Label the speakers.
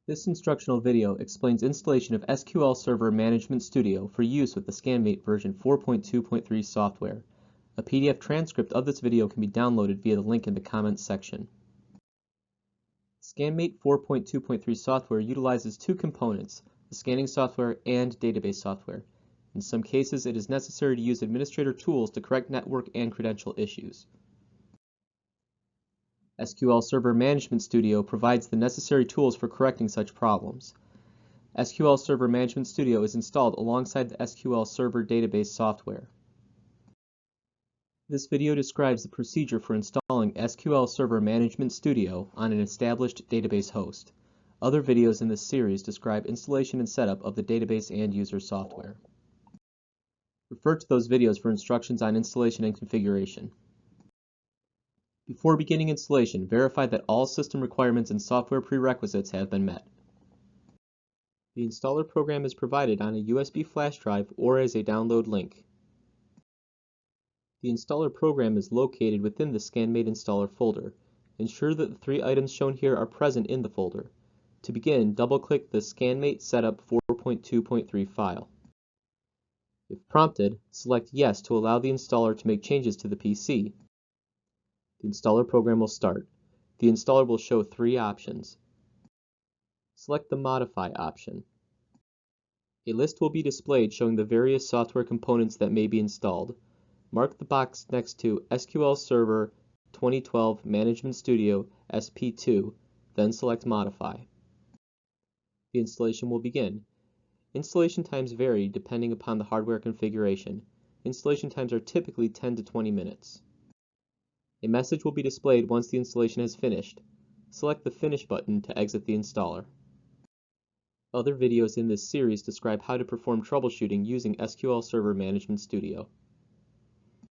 Speaker 1: This instructional video explains installation of SQL Server Management Studio for use with the Scanmate version 4.2.3 software. A PDF transcript of this video can be downloaded via the link in the comments section. Scanmate 4.2.3 software utilizes two components, the scanning software and database software. In some cases, it is necessary to use administrator tools to correct network and credential issues. SQL Server Management Studio provides the necessary tools for correcting such problems. SQL Server Management Studio is installed alongside the SQL Server database software. This video describes the procedure for installing SQL Server Management Studio on an established database host. Other videos in this series describe installation and setup of the database and user software. Refer to those videos for instructions on installation and configuration. Before beginning installation, verify that all system requirements and software prerequisites have been met. The installer program is provided on a USB flash drive or as a download link. The installer program is located within the Scanmate installer folder. Ensure that the three items shown here are present in the folder. To begin, double-click the Scanmate Setup 4.2.3 file. If prompted, select Yes to allow the installer to make changes to the PC. The installer program will start. The installer will show three options. Select the Modify option. A list will be displayed showing the various software components that may be installed. Mark the box next to SQL Server 2012 Management Studio SP2, then select Modify. The installation will begin. Installation times vary depending upon the hardware configuration. Installation times are typically 10 to 20 minutes. A message will be displayed once the installation has finished. Select the Finish button to exit the installer. Other videos in this series describe how to perform troubleshooting using SQL Server Management Studio.